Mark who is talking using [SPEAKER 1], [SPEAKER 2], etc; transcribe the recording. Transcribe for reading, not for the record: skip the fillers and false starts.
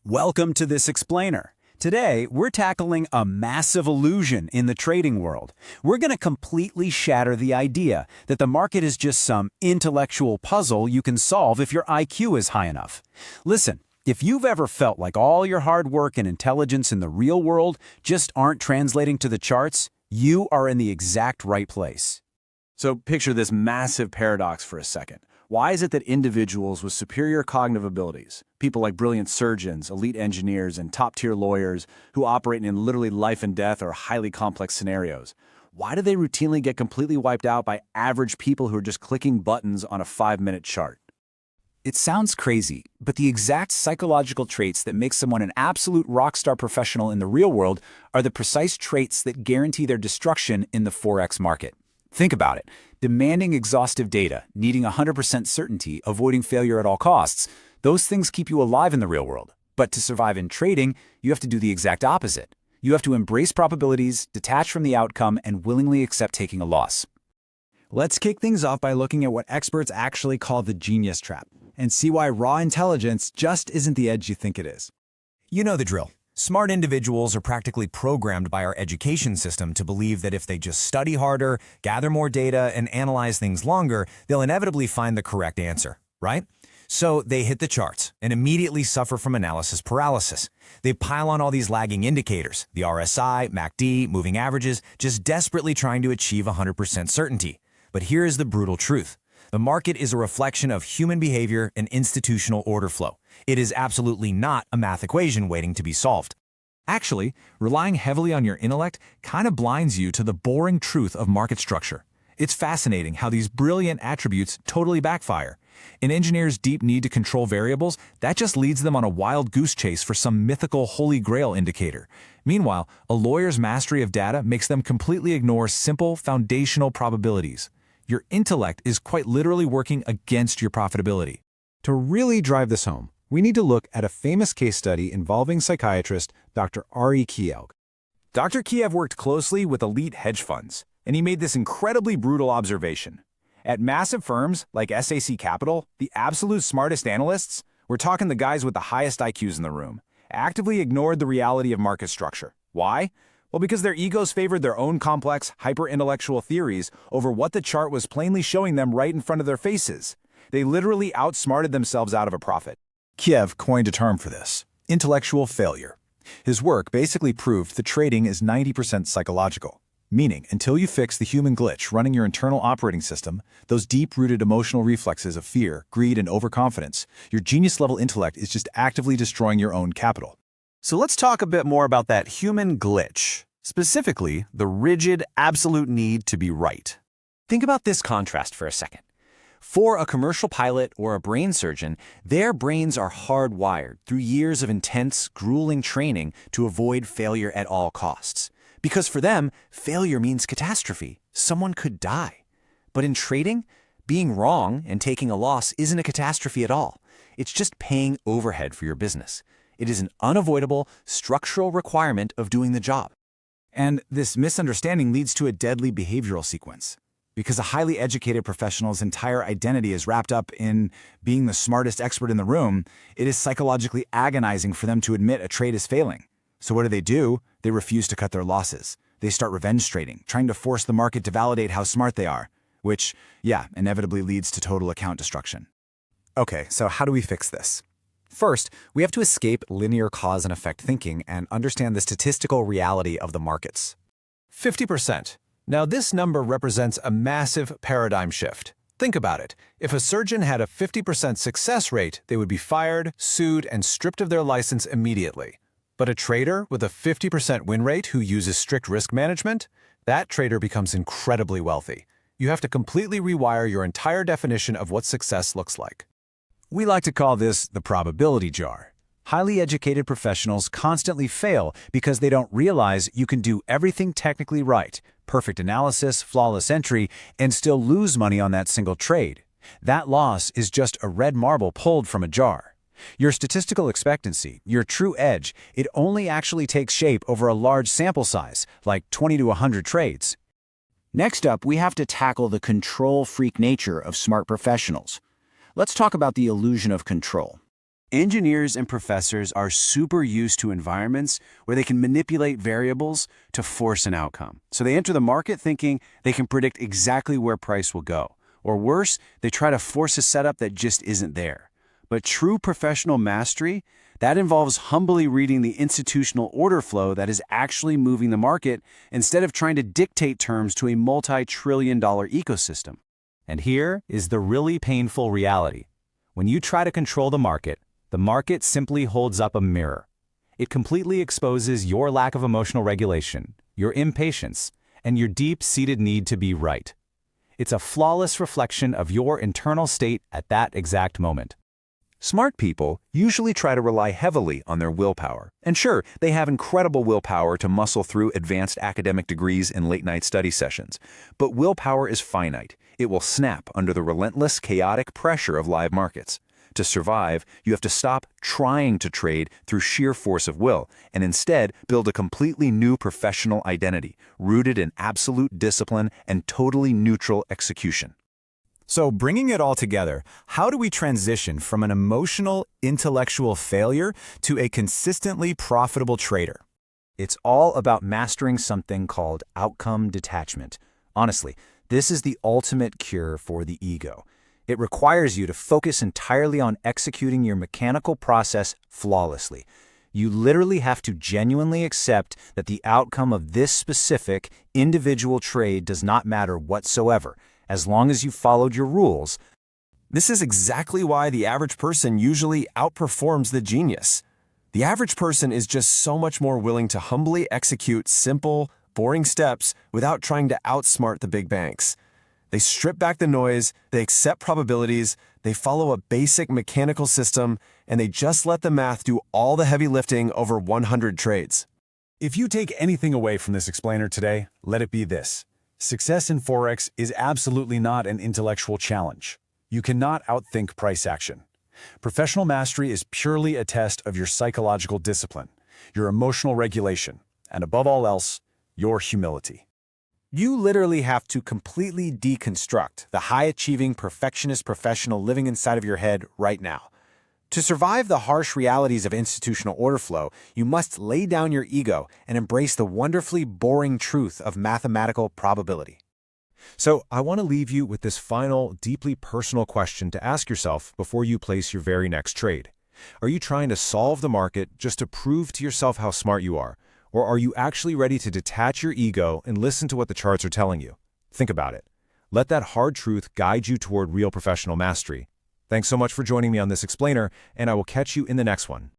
[SPEAKER 1] Welcome to this explainer. Today, we're tackling a massive illusion in the trading world. We're going to completely shatter the idea that the market is just some intellectual puzzle you can solve if your IQ is high enough. Listen, if you've ever felt like all your hard work and intelligence in the real world just aren't translating to the charts, you are in the exact right place.
[SPEAKER 2] So picture this massive paradox for a second. Why is it that individuals with superior cognitive abilities, people like brilliant surgeons, elite engineers, and top-tier lawyers who operate in literally life and death or highly complex scenarios, why do they routinely get completely wiped out by average people who are just clicking buttons on a 5-minute chart?
[SPEAKER 1] It sounds crazy, but the exact psychological traits that make someone an absolute rockstar professional in the real world are the precise traits that guarantee their destruction in the Forex market. Think about it. Demanding exhaustive data, needing 100% certainty, avoiding failure at all costs, those things keep you alive in the real world. But to survive in trading, you have to do the exact opposite. You have to embrace probabilities, detach from the outcome, and willingly accept taking a loss.
[SPEAKER 3] Let's kick things off by looking at what experts actually call the genius trap, and see why raw intelligence just isn't the edge you think it is.
[SPEAKER 4] You know the drill. Smart individuals are practically programmed by our education system to believe that if they just study harder, gather more data, and analyze things longer, they'll inevitably find the correct answer, right? So they hit the charts and immediately suffer from analysis paralysis. They pile on all these lagging indicators, the RSI, MACD, moving averages, just desperately trying to achieve 100% certainty. But here is the brutal truth. The market is a reflection of human behavior and institutional order flow. It is absolutely not a math equation waiting to be solved.
[SPEAKER 3] Actually, relying heavily on your intellect kind of blinds you to the boring truth of market structure. It's fascinating how these brilliant attributes totally backfire. An engineer's deep need to control variables, that just leads them on a wild goose chase for some mythical holy grail indicator. Meanwhile, a lawyer's mastery of data makes them completely ignore simple, foundational probabilities. Your intellect is quite literally working against your profitability. To really drive this home, we need to look at a famous case study involving psychiatrist Dr. Ari Kiev.
[SPEAKER 2] Dr. Kiev worked closely with elite hedge funds, and he made this incredibly brutal observation. At massive firms like SAC Capital, the absolute smartest analysts, we're talking the guys with the highest IQs in the room, actively ignored the reality of market structure. Why? Well, because their egos favored their own complex, hyper-intellectual theories over what the chart was plainly showing them right in front of their faces. They literally outsmarted themselves out of a profit.
[SPEAKER 3] Kiev coined a term for this: intellectual failure. His work basically proved that trading is 90% psychological, meaning until you fix the human glitch running your internal operating system, those deep-rooted emotional reflexes of fear, greed, and overconfidence, your genius-level intellect is just actively destroying your own capital.
[SPEAKER 1] So let's talk a bit more about that human glitch, specifically the rigid, absolute need to be right.
[SPEAKER 5] Think about this contrast for a second. For a commercial pilot or a brain surgeon, their brains are hardwired through years of intense, grueling training to avoid failure at all costs. Because for them, failure means catastrophe. Someone could die. But in trading, being wrong and taking a loss isn't a catastrophe at all. It's just paying overhead for your business. It is an unavoidable, structural requirement of doing the job.
[SPEAKER 3] And this misunderstanding leads to a deadly behavioral sequence. Because a highly educated professional's entire identity is wrapped up in being the smartest expert in the room, it is psychologically agonizing for them to admit a trade is failing. So what do? They refuse to cut their losses. They start revenge trading, trying to force the market to validate how smart they are, which, inevitably leads to total account destruction.
[SPEAKER 6] Okay, so how do we fix this? First, we have to escape linear cause and effect thinking and understand the statistical reality of the markets.
[SPEAKER 7] 50%. Now this number represents a massive paradigm shift. Think about it. If a surgeon had a 50% success rate, they would be fired, sued, and stripped of their license immediately. But a trader with a 50% win rate who uses strict risk management, that trader becomes incredibly wealthy. You have to completely rewire your entire definition of what success looks like.
[SPEAKER 3] We like to call this the probability jar. Highly educated professionals constantly fail because they don't realize you can do everything technically right, perfect analysis, flawless entry, and still lose money on that single trade. That loss is just a red marble pulled from a jar. Your statistical expectancy, your true edge, it only actually takes shape over a large sample size, like 20 to 100 trades.
[SPEAKER 8] Next up, we have to tackle the control freak nature of smart professionals. Let's talk about the illusion of control.
[SPEAKER 5] Engineers and professors are super used to environments where they can manipulate variables to force an outcome. So they enter the market thinking they can predict exactly where price will go. Or worse, they try to force a setup that just isn't there. But true professional mastery, that involves humbly reading the institutional order flow that is actually moving the market instead of trying to dictate terms to a multi-trillion-dollar ecosystem.
[SPEAKER 2] And here is the really painful reality. When you try to control the market simply holds up a mirror. It completely exposes your lack of emotional regulation, your impatience, and your deep-seated need to be right. It's a flawless reflection of your internal state at that exact moment.
[SPEAKER 3] Smart people usually try to rely heavily on their willpower. And sure, they have incredible willpower to muscle through advanced academic degrees and late-night study sessions. But willpower is finite. It will snap under the relentless, chaotic pressure of live markets. To survive, you have to stop trying to trade through sheer force of will and instead build a completely new professional identity, rooted in absolute discipline and totally neutral execution.
[SPEAKER 2] So bringing it all together, how do we transition from an emotional, intellectual failure to a consistently profitable trader? It's all about mastering something called outcome detachment. Honestly, this is the ultimate cure for the ego. It requires you to focus entirely on executing your mechanical process flawlessly. You literally have to genuinely accept that the outcome of this specific, individual trade does not matter whatsoever, as long as you followed your rules.
[SPEAKER 9] This is exactly why the average person usually outperforms the genius. The average person is just so much more willing to humbly execute simple, boring steps without trying to outsmart the big banks. They strip back the noise, they accept probabilities, they follow a basic mechanical system, and they just let the math do all the heavy lifting over 100 trades.
[SPEAKER 2] If you take anything away from this explainer today, let it be this. Success in Forex is absolutely not an intellectual challenge. You cannot outthink price action. Professional mastery is purely a test of your psychological discipline, your emotional regulation, and above all else, your humility. You literally have to completely deconstruct the high-achieving perfectionist professional living inside of your head right now. To survive the harsh realities of institutional order flow, you must lay down your ego and embrace the wonderfully boring truth of mathematical probability.
[SPEAKER 3] So I want to leave you with this final, deeply personal question to ask yourself before you place your very next trade. Are you trying to solve the market just to prove to yourself how smart you are? Or are you actually ready to detach your ego and listen to what the charts are telling you? Think about it. Let that hard truth guide you toward real professional mastery. Thanks so much for joining me on this explainer, and I will catch you in the next one.